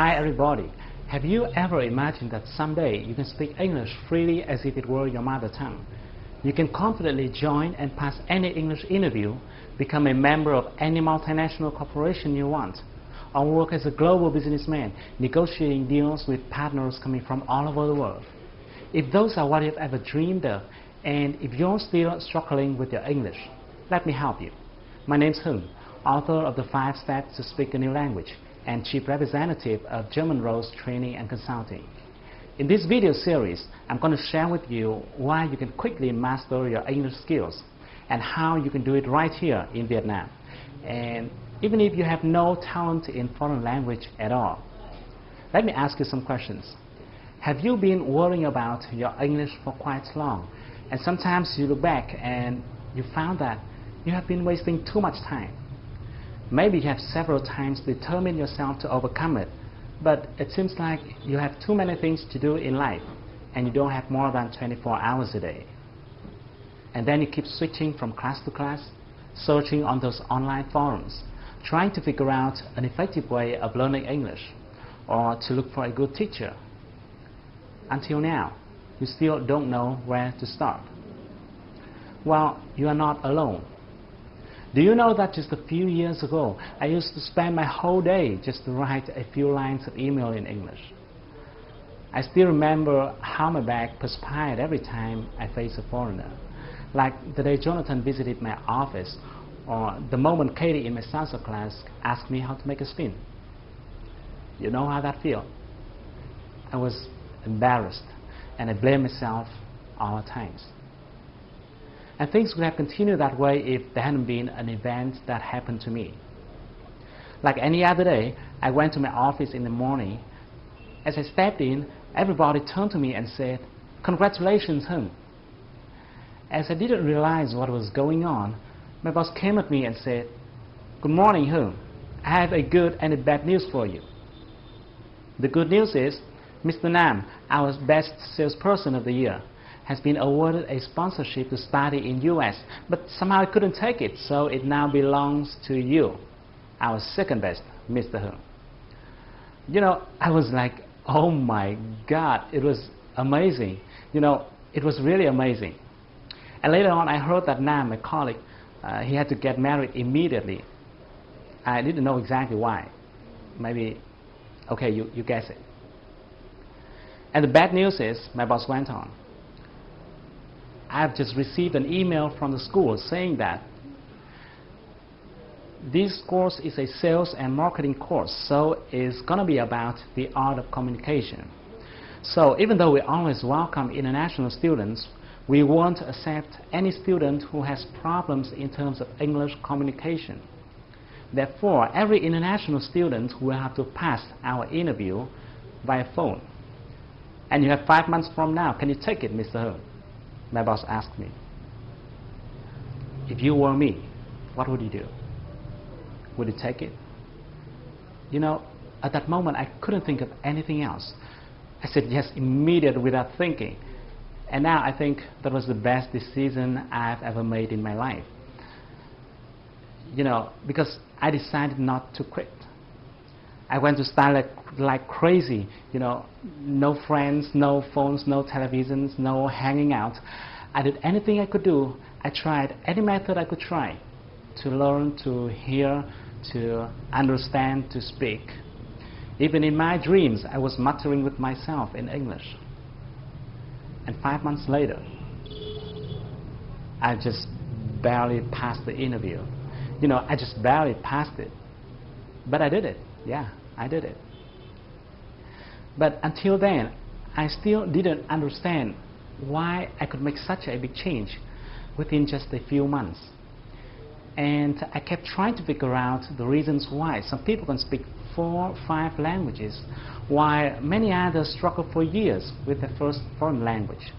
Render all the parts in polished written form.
Hi everybody. Have you ever imagined that someday you can speak English freely as if it were your mother tongue? You can confidently join and pass any English interview, become a member of any multinational corporation you want, or work as a global businessman, negotiating deals with partners coming from all over the world. If those are what you've ever dreamed of, and if you're still struggling with your English, let me help you. My name's Hung, author of the 5 Steps to Speak a New Language and Chief Representative of German Rose Training and Consulting. In this video series, I'm going to share with you why you can quickly master your English skills and how you can do it right here in Vietnam. And even if you have no talent in foreign language at all. Let me ask you some questions. Have you been worrying about your English for quite long? And sometimes you look back and you found that you have been wasting too much time. Maybe you have several times determined yourself to overcome it, but it seems like you have too many things to do in life and you don't have more than 24 hours a day. And then you keep switching from class to class, searching on those online forums, trying to figure out an effective way of learning English or to look for a good teacher. Until now, you still don't know where to start. Well, you are not alone. Do you know that just a few years ago, I used to spend my whole day just to write a few lines of email in English? I still remember how my back perspired every time I faced a foreigner. Like the day Jonathan visited my office, or the moment Katie in my salsa class asked me how to make a spin. You know how that feels? I was embarrassed, and I blamed myself all the times. And things would have continued that way if there hadn't been an event that happened to me. Like any other day, I went to my office in the morning. As I stepped in, everybody turned to me and said, "Congratulations, Hung." As I didn't realize what was going on, my boss came at me and said, "Good morning, Hung. I have a good and a bad news for you. The good news is, Mr. Nam, our best salesperson of the year, has been awarded a sponsorship to study in US, but somehow I couldn't take it, so it now belongs to you, our second best, Mr. Hung." You know, I was like, oh my God, it was amazing. You know, it was really amazing. And later on, I heard that Nam, my colleague, he had to get married immediately. I didn't know exactly why. Maybe, okay, you guess it. And the bad news is, my boss went on, I've just received an email from the school saying that this course is a sales and marketing course, so it's going to be about the art of communication. So even though we always welcome international students, we won't accept any student who has problems in terms of English communication. Therefore, every international student will have to pass our interview via phone. And you have 5 months from now. Can you take it, Mr. Hung? My boss asked me. If you were me, what would you do? Would you take it? You know, at that moment I couldn't think of anything else. I said yes immediately without thinking. And now I think that was the best decision I've ever made in my life. You know, because I decided not to quit. I went to study like crazy, you know, no friends, no phones, no televisions, no hanging out. I did anything I could do. I tried any method I could try to learn, to hear, to understand, to speak. Even in my dreams, I was muttering with myself in English. And 5 months later, I just barely passed the interview. You know, I just barely passed it. But I did it. Yeah, I did it. But until then, I still didn't understand why I could make such a big change within just a few months. And I kept trying to figure out the reasons why some people can speak 4 or 5 languages, while many others struggle for years with their first foreign language.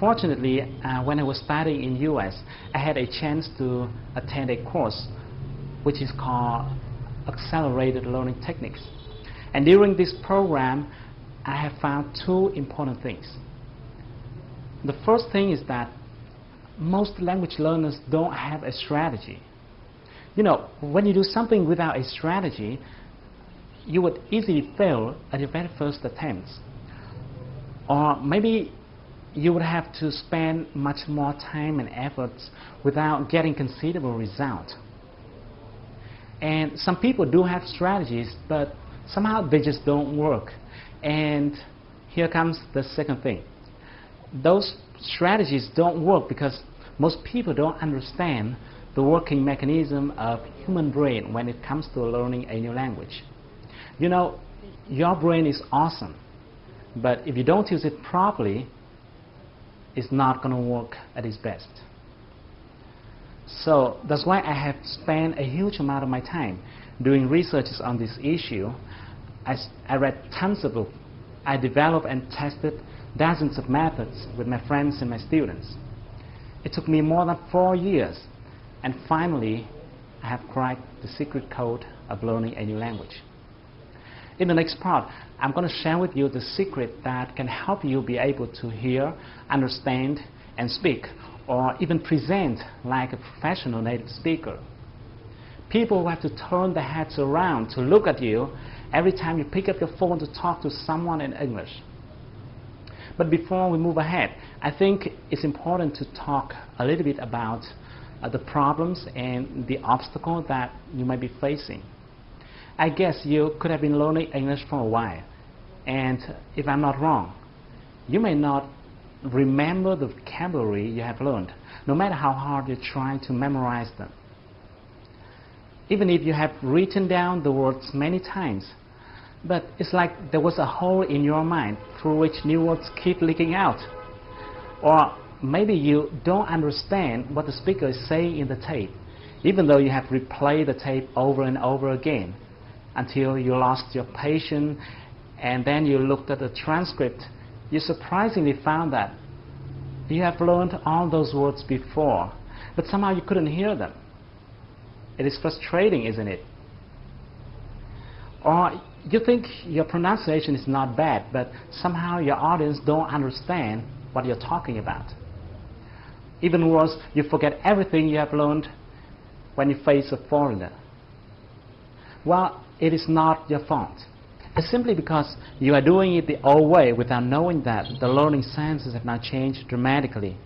Fortunately, when I was studying in US, I had a chance to attend a course which is called Accelerated Learning Techniques. And during this program, I have found 2 important things. The first thing is that most language learners don't have a strategy. You know, when you do something without a strategy, you would easily fail at your very first attempts. Or maybe you would have to spend much more time and efforts without getting considerable result. And some people do have strategies, but somehow they just don't work. And here comes the second thing. Those strategies don't work because most people don't understand the working mechanism of human brain when it comes to learning a new language. You know, your brain is awesome, but if you don't use it properly, it's not going to work at its best. So that's why I have spent a huge amount of my time doing researches on this issue. I read tons of books. I developed and tested dozens of methods with my friends and my students. It took me more than 4 years, and finally I have cracked the secret code of learning a new language. In the next part, I'm going to share with you the secret that can help you be able to hear, understand, and speak, or even present like a professional native speaker. People will have to turn their heads around to look at you every time you pick up your phone to talk to someone in English. But before we move ahead, I think it's important to talk a little bit about the problems and the obstacles that you might be facing. I guess you could have been learning English for a while, and if I'm not wrong, you may not remember the vocabulary you have learned, no matter how hard you try to memorize them. Even if you have written down the words many times, but it's like there was a hole in your mind through which new words keep leaking out. Or maybe you don't understand what the speaker is saying in the tape, even though you have replayed the tape over and over again until you lost your patience, and then you looked at the transcript. You surprisingly found that you have learned all those words before, but somehow you couldn't hear them. It is frustrating, isn't it? Or you think your pronunciation is not bad, but somehow your audience don't understand what you're talking about. Even worse, you forget everything you have learned when you face a foreigner. Well, it is not your fault. It's simply because you are doing it the old way without knowing that the learning sciences have now changed dramatically.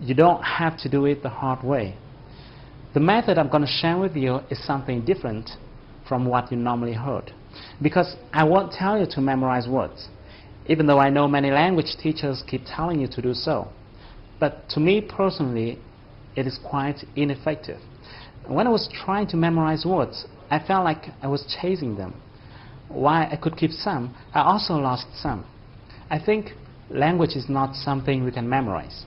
You don't have to do it the hard way. The method I'm going to share with you is something different from what you normally heard, because I won't tell you to memorize words, even though I know many language teachers keep telling you to do so. But to me personally, it is quite ineffective. When I was trying to memorize words, I felt like I was chasing them. While I could keep some, I also lost some. I think language is not something we can memorize.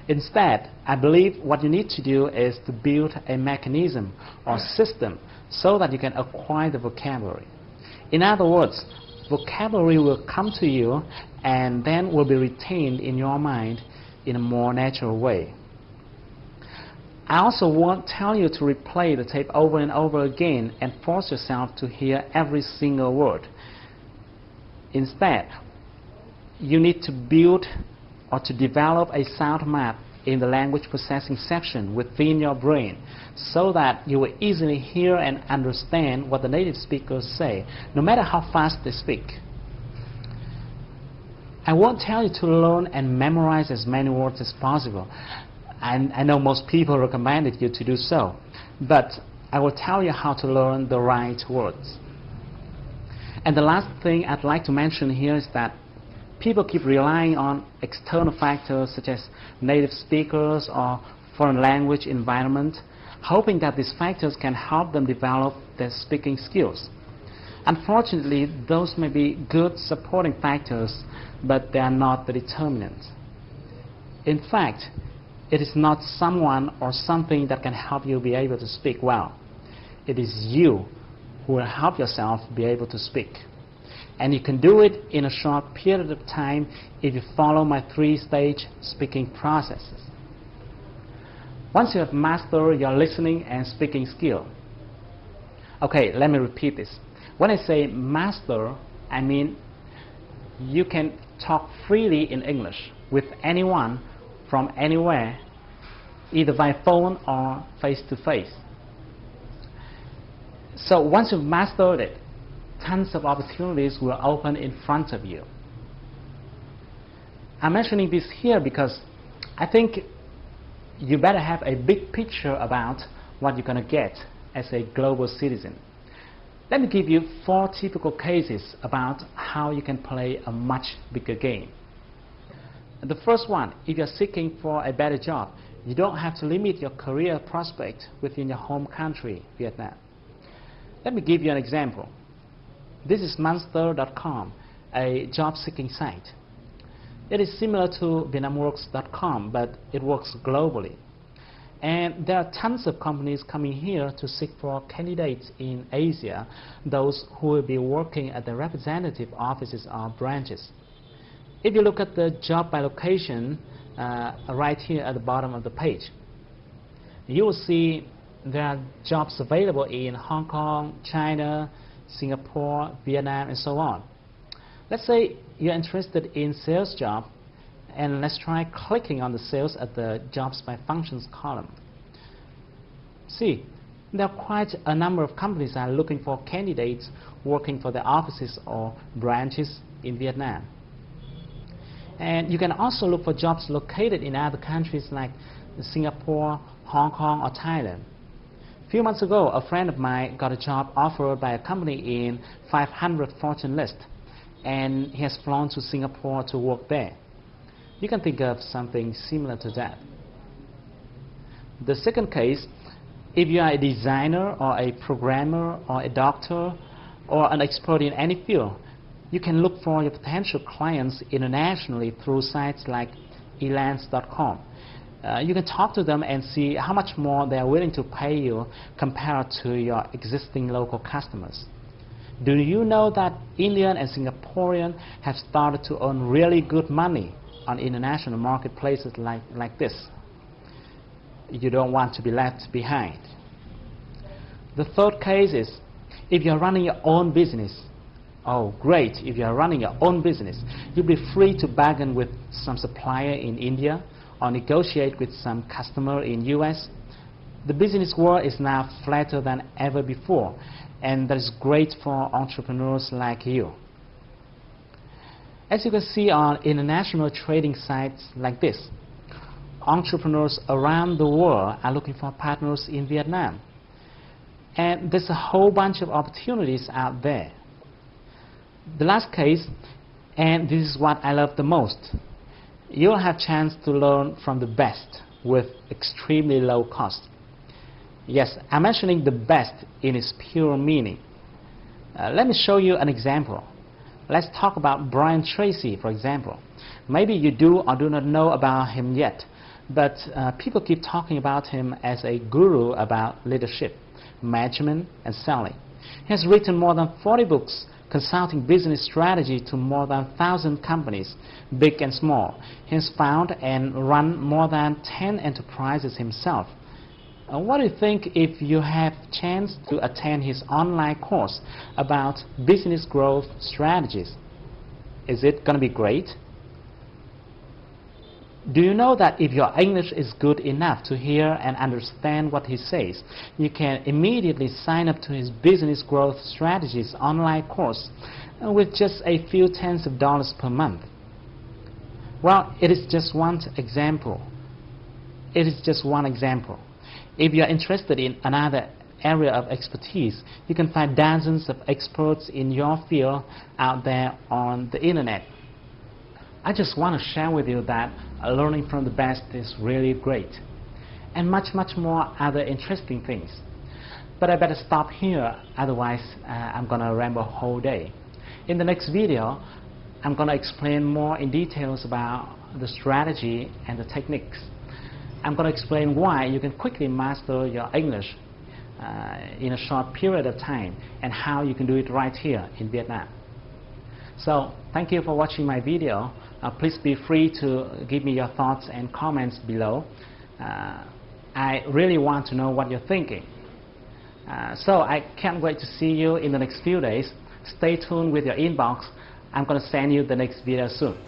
Instead, I believe what you need to do is to build a mechanism or system so that you can acquire the vocabulary. In other words, vocabulary will come to you and then will be retained in your mind in a more natural way. I also won't tell you to replay the tape over and over again and force yourself to hear every single word. Instead, you need to build or to develop a sound map in the language processing section within your brain so that you will easily hear and understand what the native speakers say, no matter how fast they speak. I won't tell you to learn and memorize as many words as possible. I know most people recommended you to do so, but I will tell you how to learn the right words. And the last thing I'd like to mention here is that people keep relying on external factors such as native speakers or foreign language environment, hoping that these factors can help them develop their speaking skills. Unfortunately, those may be good supporting factors, but they are not the determinant. In fact, it is not someone or something that can help you be able to speak well. It is you who will help yourself be able to speak. And you can do it in a short period of time if you follow my 3-stage speaking processes. Once you have mastered your listening and speaking skill. Okay, let me repeat this. When I say master, I mean you can talk freely in English with anyone from anywhere, either by phone or face-to-face. So once you've mastered it, tons of opportunities will open in front of you. I'm mentioning this here because I think you better have a big picture about what you're going to get as a global citizen. Let me give you 4 typical cases about how you can play a much bigger game. The first one, if you're seeking for a better job, you don't have to limit your career prospect within your home country, Vietnam. Let me give you an example. This is monster.com, a job-seeking site. It is similar to vietnamworks.com, but it works globally. And there are tons of companies coming here to seek for candidates in Asia, those who will be working at the representative offices or branches. If you look at the job by location right here at the bottom of the page, you will see there are jobs available in Hong Kong, China, Singapore, Vietnam, and so on. Let's say you're interested in sales job, and let's try clicking on the sales at the jobs by functions column. See, there are quite a number of companies that are looking for candidates working for their offices or branches in Vietnam. And you can also look for jobs located in other countries like Singapore, Hong Kong, or Thailand. A few months ago, a friend of mine got a job offered by a company in 500 Fortune list, and he has flown to Singapore to work there. You can think of something similar to that. The second case, if you are a designer or a programmer or a doctor or an expert in any field, you can look for your potential clients internationally through sites like elance.com. You can talk to them and see how much more they are willing to pay you compared to your existing local customers. Do you know that Indian and Singaporean have started to earn really good money on international marketplaces like this? You don't want to be left behind. The third case is if you're running your own business. Oh, great. If you're running your own business, you'll be free to bargain with some supplier in India or negotiate with some customer in US. The business world is now flatter than ever before, and that is great for entrepreneurs like you. As you can see on international trading sites like this, entrepreneurs around the world are looking for partners in Vietnam. And there's a whole bunch of opportunities out there. The last case, and this is what I love the most, you'll have a chance to learn from the best with extremely low cost. Yes, I'm mentioning the best in its pure meaning. Let me show you an example. Let's talk about Brian Tracy, for example. Maybe you do or do not know about him yet, but people keep talking about him as a guru about leadership, management, and selling. He has written more than 40 books consulting business strategy to more than 1,000 companies, big and small. He has founded and run more than 10 enterprises himself. What do you think if you have a chance to attend his online course about business growth strategies? Is it going to be great? Do you know that if your English is good enough to hear and understand what he says, you can immediately sign up to his business growth strategies online course with just a few tens of dollars per month? Well, it is just one example. It is just one example. If you are interested in another area of expertise, you can find dozens of experts in your field out there on the internet. I just want to share with you that learning from the best is really great, and much more other interesting things. But I better stop here, otherwise I'm going to ramble a whole day. In the next video, I'm going to explain more in details about the strategy and the techniques. I'm going to explain why you can quickly master your English in a short period of time, and how you can do it right here in Vietnam. So, thank you for watching my video. Please be free to give me your thoughts and comments below. I really want to know what you're thinking. So I can't wait to see you in the next few days. Stay tuned with your inbox. I'm going to send you the next video soon.